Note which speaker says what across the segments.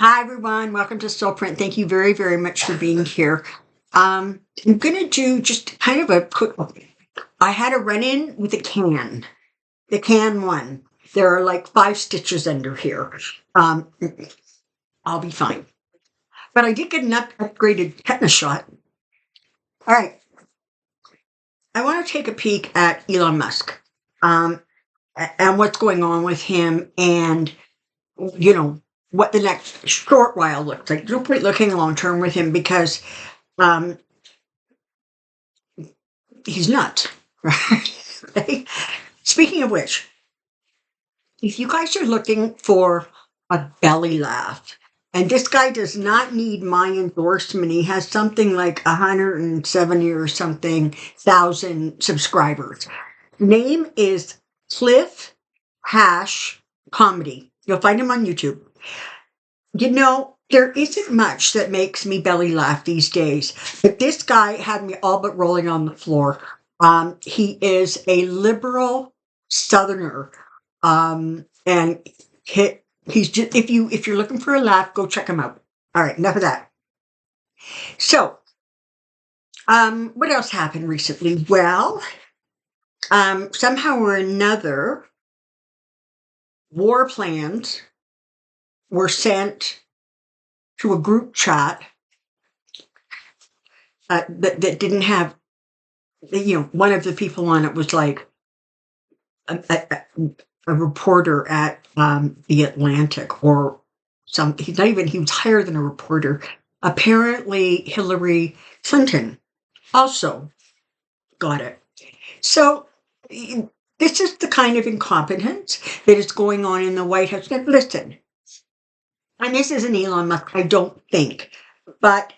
Speaker 1: Hi, everyone. Welcome to Soulprint. Thank you very, very much for being here. I'm going to do just kind of a quick. I had a run in with the can one. There are like 5 stitches under here. Um, I'll be fine. But I did get an upgraded tetanus shot. All right. I want to take a peek at Elon Musk um, and what's going on with him and, you know, what the next short while looks like. No point looking long term with him because um, he's nuts, right? Speaking of which, if you guys are looking for a belly laugh, and this guy does not need my endorsement, he has something like 170 or something thousand subscribers. Name is Cliff Hash Comedy. You'll find him on YouTube. There isn't much that makes me belly laugh these days, but this guy had me all but rolling on the floor. He is a liberal Southerner, and he's just if you're looking for a laugh, go check him out. All right, enough of that. So, what else happened recently? Well, somehow or another, war plans were sent to a group chat that didn't have, one of the people on it was like a reporter at the Atlantic or he's not even, he was higher than a reporter. Apparently, Hillary Clinton also got it. So, this is the kind of incompetence that is going on in the White House. Now, listen, and this isn't Elon Musk, I don't think, but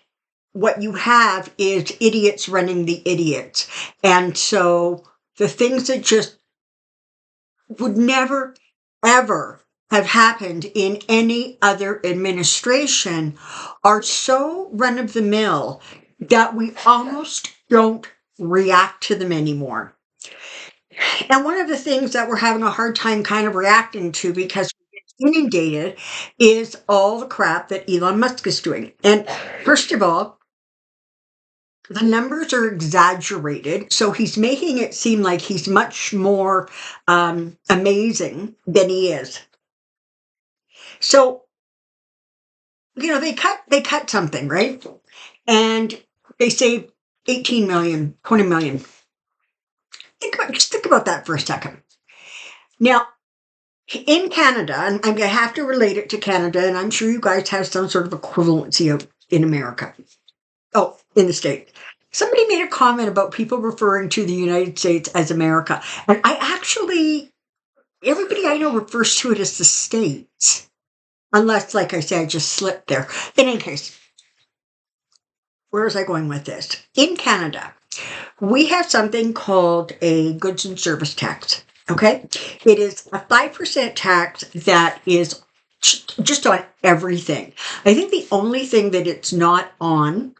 Speaker 1: what you have is idiots running the idiots. And so the things that just would never, ever have happened in any other administration are so run of the mill that we almost don't react to them anymore. And one of the things that we're having a hard time kind of reacting to because we get inundated is all the crap that Elon Musk is doing. And first of all, the numbers are exaggerated, so he's making it seem like he's much more amazing than he is. So, they cut something, right? And they save 18 million, 20 million. Just think about that for a second. Now, in Canada, and I'm going to have to relate it to Canada, and I'm sure you guys have some sort of equivalency in America. Oh, in the States. Somebody made a comment about people referring to the United States as America. And everybody I know refers to it as the States. Unless, like I said, I just slipped there. In any case, where was I going with this? In Canada, we have something called a goods and service tax. Okay? It is a 5% tax that is just on everything. I think the only thing that it's not on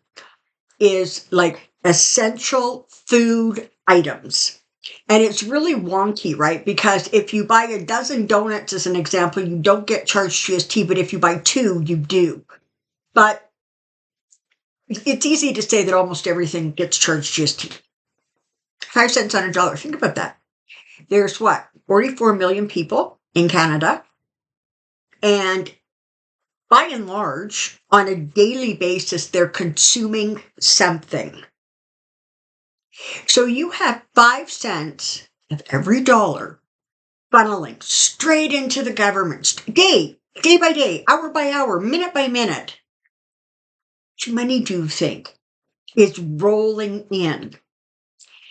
Speaker 1: is like essential food items. And it's really wonky, right? Because if you buy a dozen donuts, as an example, you don't get charged GST, but if you buy 2, you do. But it's easy to say that almost everything gets charged GST. 5 cents on a dollar. Think about that. There's 44 million people in Canada. And by and large, on a daily basis, they're consuming something. So you have 5 cents of every dollar funneling straight into the government, day by day, hour by hour, minute by minute. How much money do you think is rolling in?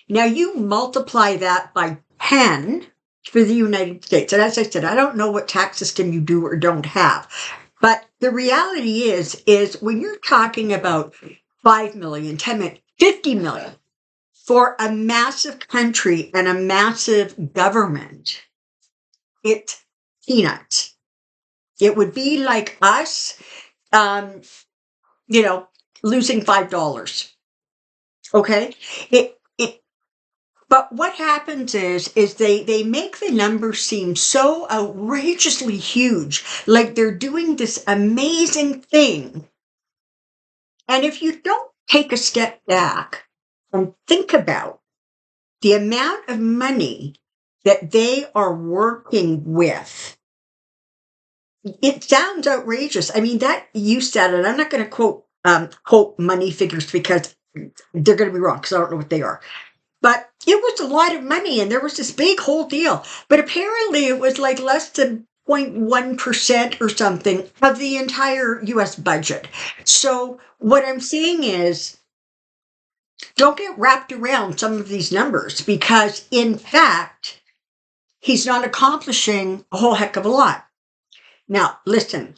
Speaker 1: Now you multiply that by 10 for the United States. And as I said, I don't know what tax system you do or don't have. But the reality is when you're talking about 5 million, 10 million, 50 million, for a massive country and a massive government, it's peanuts. It would be like us, losing $5. Okay? But what happens is they make the numbers seem so outrageously huge, like they're doing this amazing thing. And if you don't take a step back and think about the amount of money that they are working with, it sounds outrageous. I mean, that you said it. I'm not going to quote money figures because they're going to be wrong because I don't know what they are. But it was a lot of money, and there was this big whole deal. But apparently, it was like less than 0.1% or something of the entire U.S. budget. So what I'm saying is, don't get wrapped around some of these numbers because, in fact, he's not accomplishing a whole heck of a lot. Now, listen,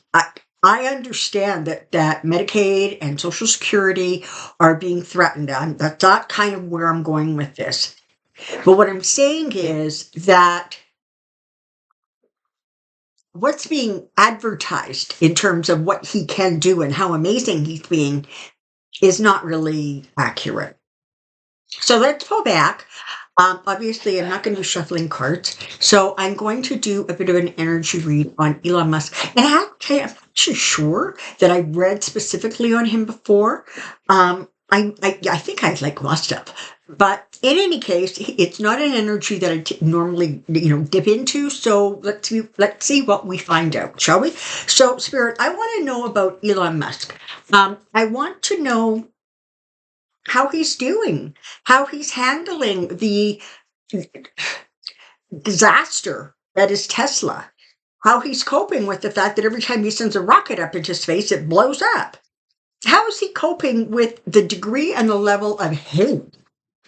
Speaker 1: I understand that Medicaid and Social Security are being threatened. That's not kind of where I'm going with this. But what I'm saying is that what's being advertised in terms of what he can do and how amazing he's being is not really accurate. So let's pull back. Obviously, I'm not going to be shuffling cards. So I'm going to do a bit of an energy read on Elon Musk. And I have to tell you, I'm actually sure that I read specifically on him before. I think I must have. But in any case, it's not an energy that I normally, dip into. So let's see what we find out, shall we? So, Spirit, I want to know about Elon Musk. I want to know how he's doing, how he's handling the disaster that is Tesla, how he's coping with the fact that every time he sends a rocket up into space, it blows up. How is he coping with the degree and the level of hate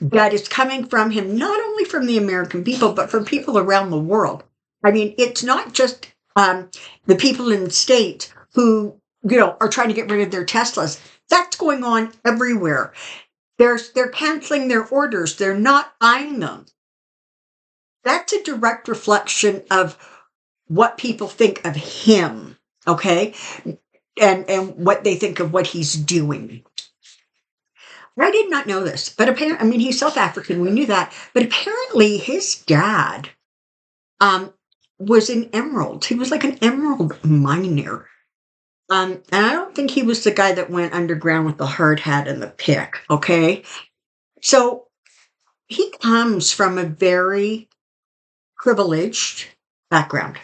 Speaker 1: that is coming from him, not only from the American people, but from people around the world? I mean, it's not just the people in the States who, are trying to get rid of their Teslas. That's going on everywhere. They're canceling their orders. They're not buying them. That's a direct reflection of what people think of him, okay? And what they think of what he's doing. I did not know this, but apparently, I mean, he's South African. We knew that. But apparently his dad was an emerald. He was like an emerald miner. And I don't think he was the guy that went underground with the hard hat and the pick, okay? So he comes from a very privileged background.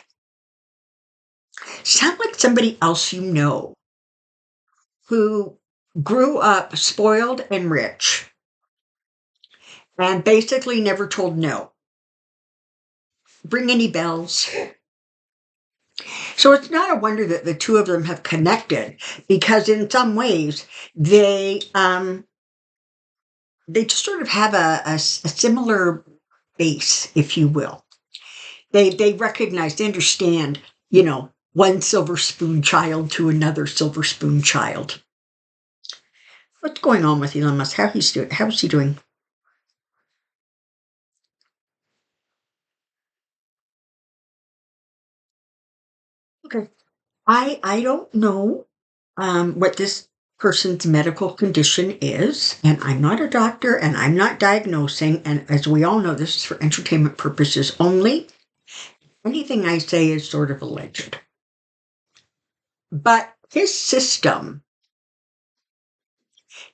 Speaker 1: Sound like somebody else who grew up spoiled and rich and basically never told no. Ring any bells? So it's not a wonder that the two of them have connected because in some ways they just sort of have a similar base, if you will. They recognize, they understand, one silver spoon child to another silver spoon child. What's going on with Elon Musk? How is he doing? Okay. I don't know what this person's medical condition is, and I'm not a doctor and I'm not diagnosing, and as we all know, this is for entertainment purposes only. Anything I say is sort of alleged. But his system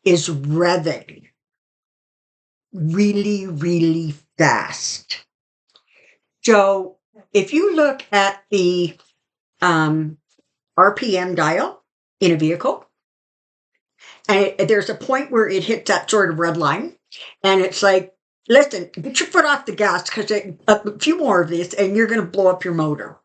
Speaker 1: is revving really, really fast. So if you look at the RPM dial in a vehicle, and there's a point where it hits that sort of red line, and it's like, listen, get your foot off the gas because a few more of these and you're going to blow up your motor.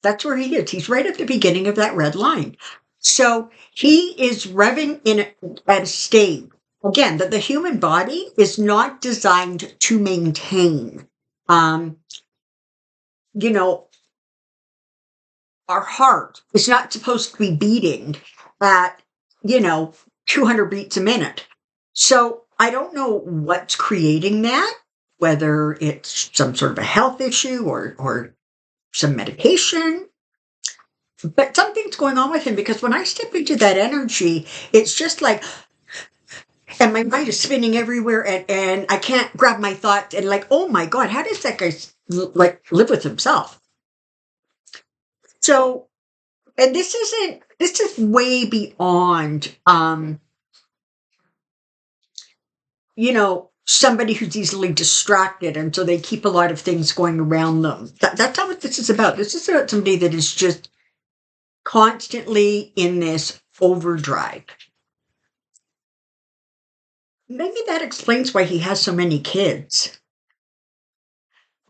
Speaker 1: That's where he is. He's right at the beginning of that red line. So he is revving in at a state, again, that the human body is not designed to maintain. You know, our heart is not supposed to be beating at, 200 beats a minute. So I don't know what's creating that, whether it's some sort of a health issue or some medication, but something's going on with him because when I step into that energy, it's just like and my mind is spinning everywhere, and I can't grab my thoughts, and like, oh my God, how does that guy like live with himself? So, and this is way beyond, somebody who's easily distracted, and so they keep a lot of things going around them. That's not what this is about. This is about somebody that is just constantly in this overdrive. Maybe that explains why he has so many kids.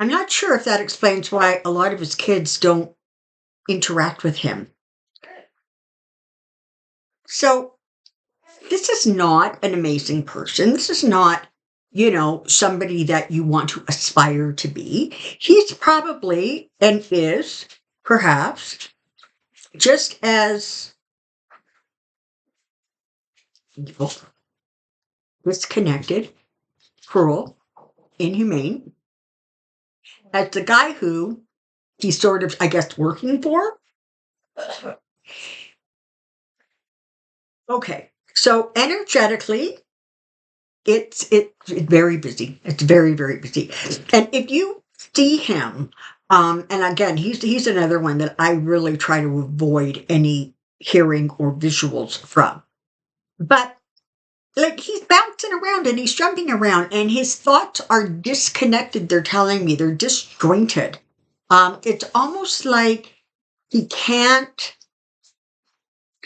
Speaker 1: I'm not sure if that explains why a lot of his kids don't interact with him. So, this is not an amazing person. This is not, somebody that you want to aspire to be. He's probably and is perhaps just as evil, disconnected, cruel, inhumane as the guy who he's sort of, I guess, working for. Okay, so energetically, it's very busy. It's very, very busy. And if you see him, and again, he's another one that I really try to avoid any hearing or visuals from. But like he's bouncing around and he's jumping around, and his thoughts are disconnected. They're telling me they're disjointed. It's almost like he can't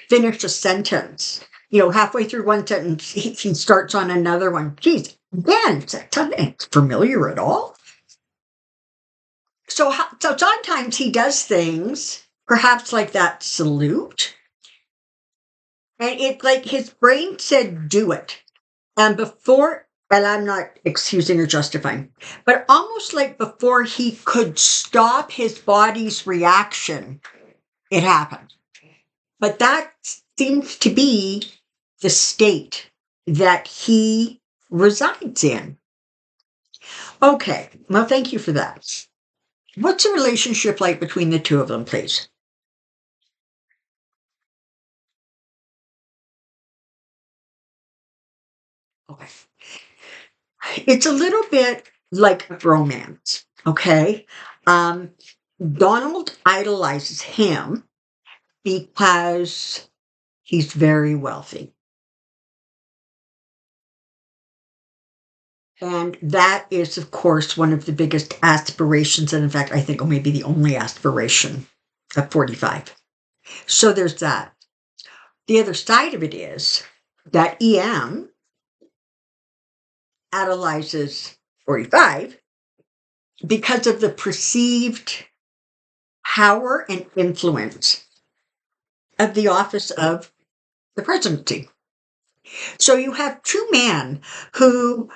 Speaker 1: finish a sentence. Halfway through one sentence, he starts on another one. Geez, again, is that something familiar at all? So sometimes he does things, perhaps like that salute, and it's like his brain said, do it. And I'm not excusing or justifying, but almost like before he could stop his body's reaction, it happened. But that seems to be the state that he resides in. Okay, well, thank you for that. What's the relationship like between the two of them, please? Okay. It's a little bit like a romance, okay? Um, Donald idolizes him because he's very wealthy. And that is, of course, one of the biggest aspirations. And in fact, I think maybe the only aspiration at 45. So there's that. The other side of it is that EM idolizes 45 because of the perceived power and influence of the office of the presidency. So you have two men who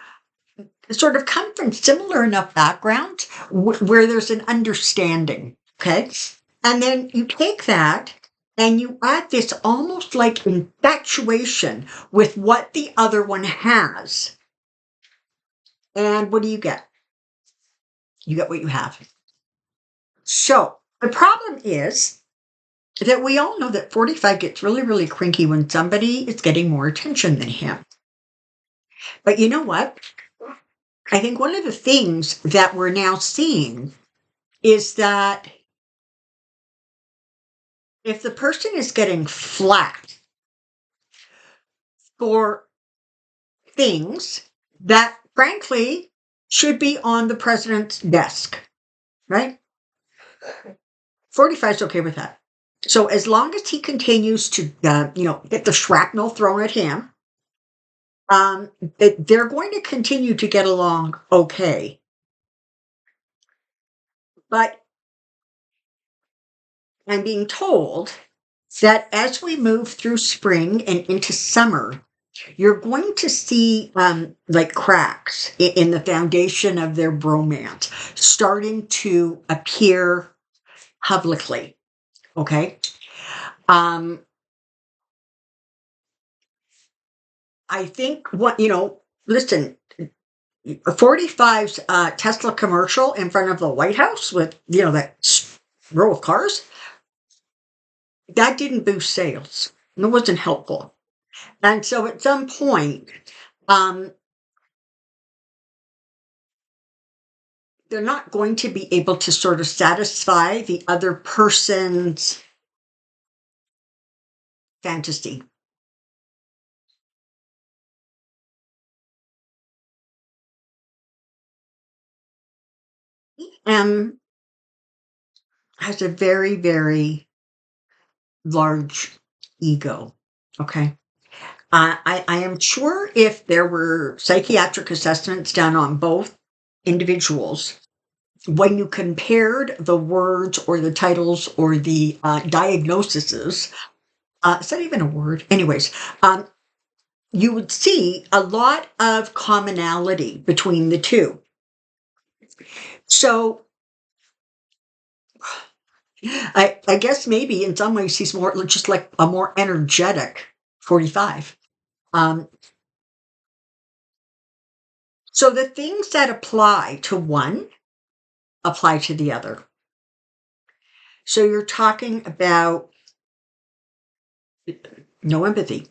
Speaker 1: sort of come from similar enough backgrounds where there's an understanding, okay? And then you take that and you add this almost like infatuation with what the other one has. And what do you get? You get what you have. So the problem is that we all know that 45 gets really, really cranky when somebody is getting more attention than him. But you know what? I think one of the things that we're now seeing is that if the person is getting flack for things that, frankly, should be on the president's desk, right? 45 is okay with that. So as long as he continues to, get the shrapnel thrown at him, they're going to continue to get along okay. But I'm being told that as we move through spring and into summer, you're going to see like cracks in the foundation of their bromance starting to appear publicly. Okay. I think listen, 45's Tesla commercial in front of the White House with, that row of cars, that didn't boost sales. It wasn't helpful. And so at some point, Um, they're not going to be able to sort of satisfy the other person's fantasy. M has a very, very large ego. Okay. I am sure if there were psychiatric assessments done on both individuals, when you compared the words or the titles or the diagnoses, is that even a word? Anyways, you would see a lot of commonality between the two. So I guess maybe in some ways he's more just like a more energetic 45. Um, so the things that apply to one apply to the other. So you're talking about no empathy.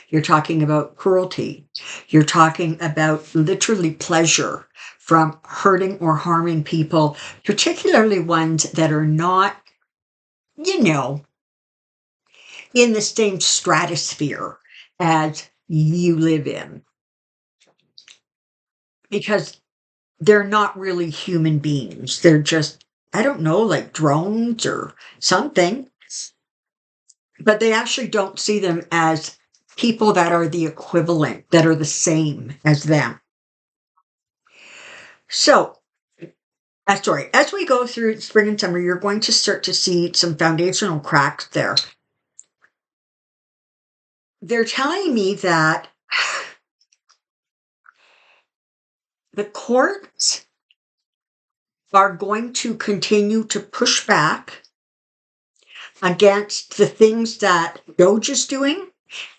Speaker 1: You're talking about cruelty. You're talking about literally pleasure from hurting or harming people, particularly ones that are not, you know, in the same stratosphere as you live in. Because they're not really human beings. They're just, I don't know, like drones or something. But they actually don't see them as people that are the equivalent, that are the same as them. So, sorry, as we go through spring and summer, you're going to start to see some foundational cracks there. They're telling me that the courts are going to continue to push back against the things that Doge is doing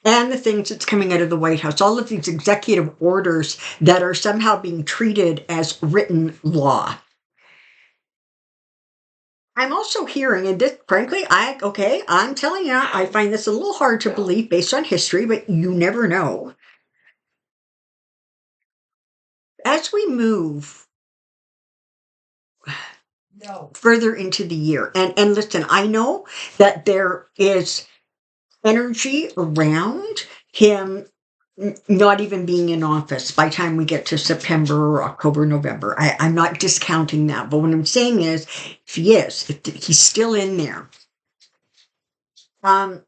Speaker 1: and the things that's coming out of the White House, all of these executive orders that are somehow being treated as written law. I'm also hearing, and this, frankly, I'm telling you, I find this a little hard to believe based on history, but you never know. As we move further into the year, and listen, I know that there is energy around him not even being in office by the time we get to September or October, November. I'm not discounting that. But what I'm saying is, if he is, if he's still in there, um,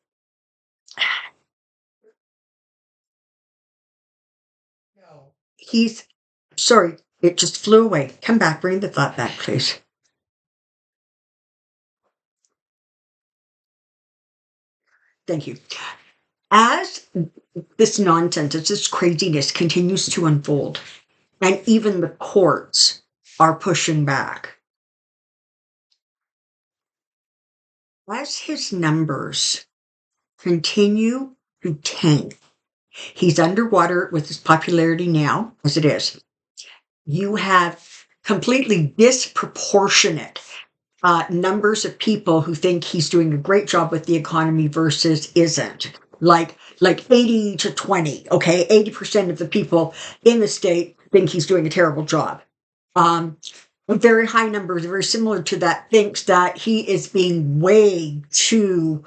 Speaker 1: he's, sorry, it just flew away. Come back, bring the thought back, please. Thank you. As this nonsense, as this craziness continues to unfold, and even the courts are pushing back, as his numbers continue to tank, he's underwater with his popularity now, as it is. You have completely disproportionate numbers of people who think he's doing a great job with the economy versus isn't. Like 80 to 20, okay? 80% of the people in the state think he's doing a terrible job. A very high number, very similar to that, thinks that he is being way too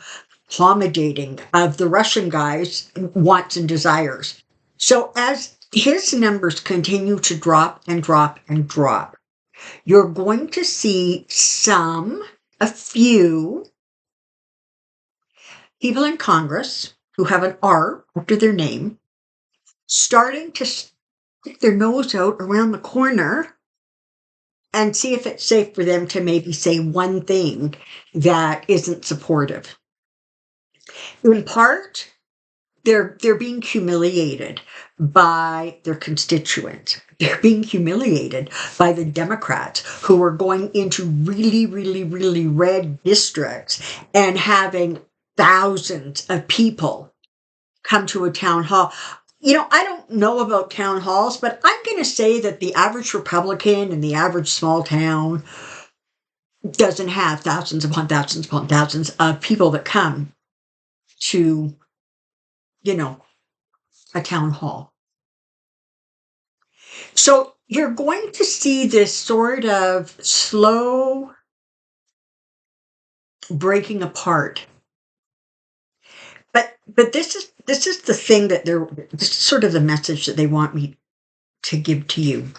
Speaker 1: accommodating of the Russian guys' wants and desires. So as his numbers continue to drop and drop and drop, you're going to see a few people in Congress who have an R after their name starting to stick their nose out around the corner and see if it's safe for them to maybe say one thing that isn't supportive. In part, they're being humiliated by their constituents. They're being humiliated by the Democrats who are going into really, really, really red districts and having thousands of people come to a town hall. I don't know about town halls, but I'm going to say that the average Republican in the average small town doesn't have thousands upon thousands upon thousands of people that come to, a town hall. So you're going to see this sort of slow breaking apart. But this is the thing that this is sort of the message that they want me to give to you.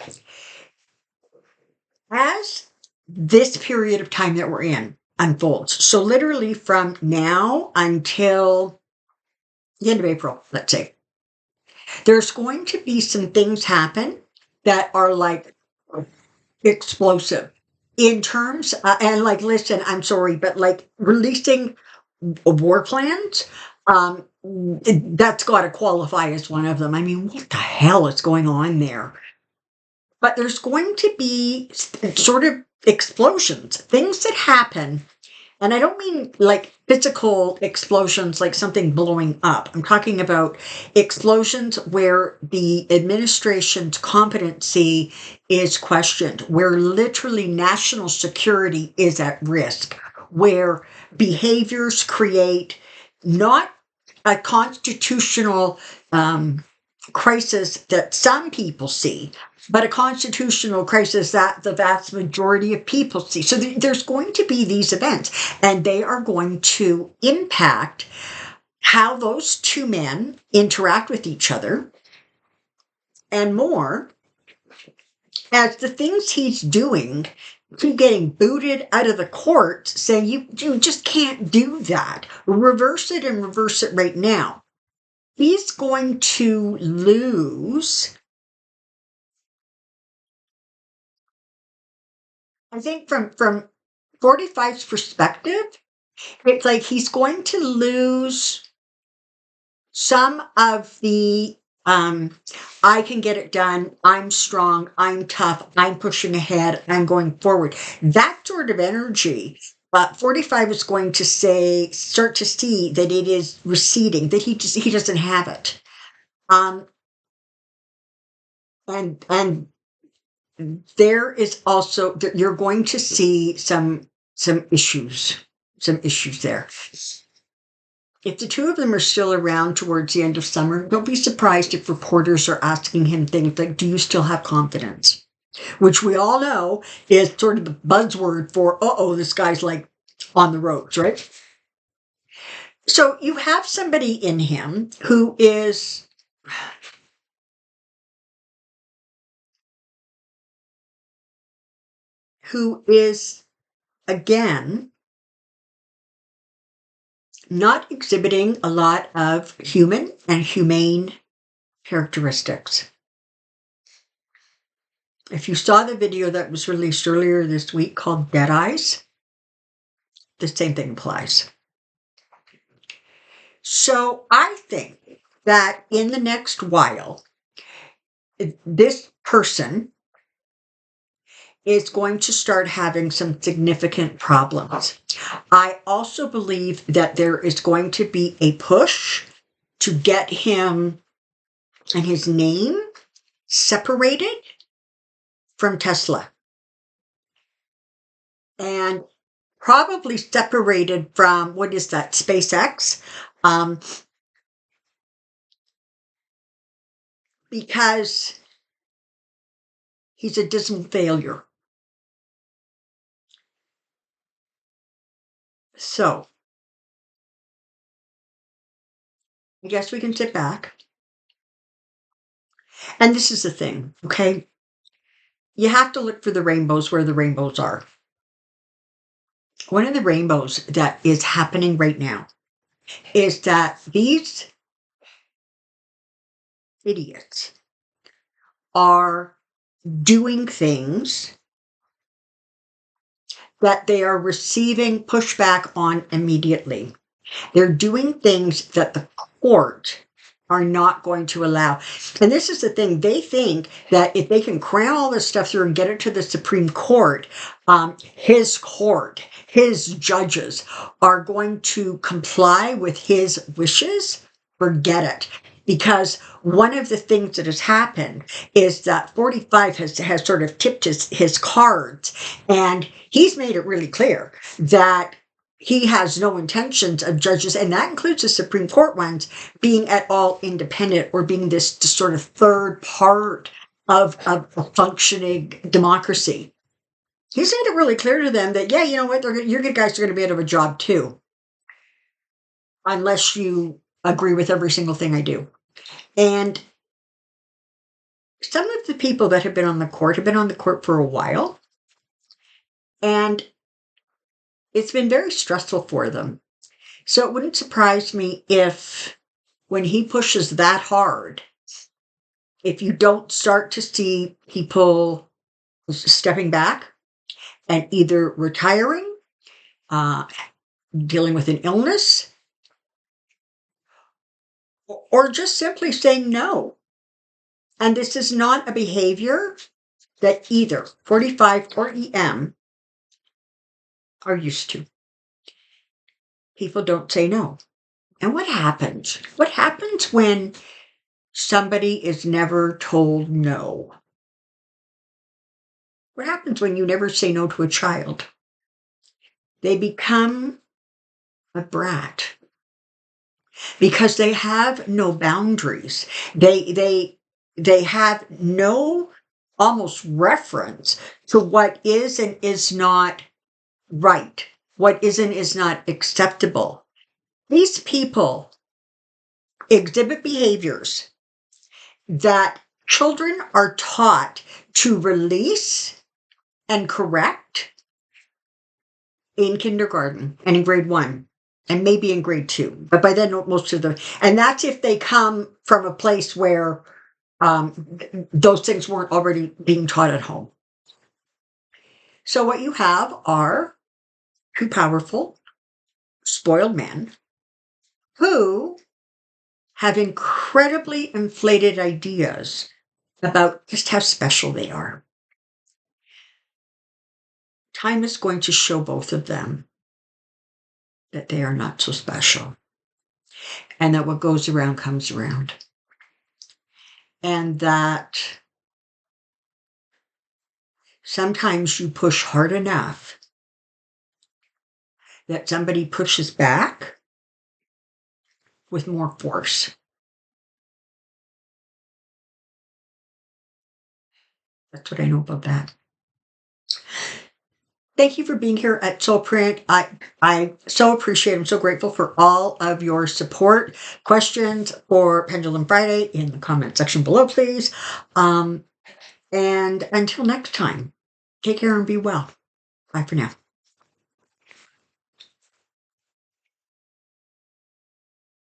Speaker 1: As this period of time that we're in unfolds, so literally from now until the end of April, let's say, there's going to be some things happen that are like explosive in terms, and like, listen, I'm sorry, but like releasing war plans, that's got to qualify as one of them. I mean, what the hell is going on there? But there's going to be sort of explosions, things that happen. And I don't mean like physical explosions, like something blowing up. I'm talking about explosions where the administration's competency is questioned, where literally national security is at risk, where behaviors create not a constitutional crisis that some people see, but a constitutional crisis that the vast majority of people see. So there's going to be these events, and they are going to impact how those two men interact with each other, and more, as the things he's doing keep getting booted out of the court, saying you just can't do that. Reverse it and reverse it right now. He's going to lose, I think from 45's perspective, it's like he's going to lose some of the I can get it done, I'm strong, I'm tough, I'm pushing ahead, I'm going forward. That sort of energy. But 45 is going to start to see that it is receding, that he doesn't have it. And there is also, you're going to see some issues there. If the two of them are still around towards the end of summer, don't be surprised if reporters are asking him things like, do you still have confidence? Which we all know is sort of the buzzword for, this guy's like on the ropes, right? So you have somebody in him who is again, not exhibiting a lot of human and humane characteristics. If you saw the video that was released earlier this week called Dead Eyes, the same thing applies. So I think that in the next while, this person is going to start having some significant problems. I also believe that there is going to be a push to get him and his name separated from Tesla. And probably separated from, what is that, SpaceX? Because he's a dismal failure. So, I guess we can sit back. And this is the thing, okay? You have to look for the rainbows where the rainbows are. One of the rainbows that is happening right now is that these idiots are doing things that they are receiving pushback on immediately. They're doing things that the court are not going to allow. And this is the thing. They think that if they can cram all this stuff through and get it to the Supreme Court, his judges are going to comply with his wishes. Forget it. Because one of the things that has happened is that 45 has sort of tipped his cards, and he's made it really clear that he has no intentions of judges, and that includes the Supreme Court ones, being at all independent or being this sort of third part of a functioning democracy. He's made it really clear to them that, yeah, you know what, your good guys are going to be out of a job too, unless you agree with every single thing I do. And some of the people that have been on the court have been on the court for a while, and it's been very stressful for them. So it wouldn't surprise me if, when he pushes that hard, if you don't start to see people stepping back and either retiring, dealing with an illness, or just simply saying no. And this is not a behavior that either 45 or EM are used to. People don't say no. And what happens? What happens when somebody is never told no? What happens when you never say no to a child? They become a brat because they have no boundaries. They have no almost reference to what is and is not right, what is and is not acceptable. These people exhibit behaviors that children are taught to release and correct in kindergarten and in grade 1 and maybe in grade 2. But by then, most of them, and that's if they come from a place where those things weren't already being taught at home. So what you have are two powerful, spoiled men who have incredibly inflated ideas about just how special they are. Time is going to show both of them that they are not so special, and that what goes around comes around, and that sometimes you push hard enough that somebody pushes back with more force. That's what I know about that. Thank you for being here at Soulprint. I so appreciate, I'm so grateful for all of your support. Questions for Pendulum Friday in the comment section below, please. And until next time, take care and be well. Bye for now.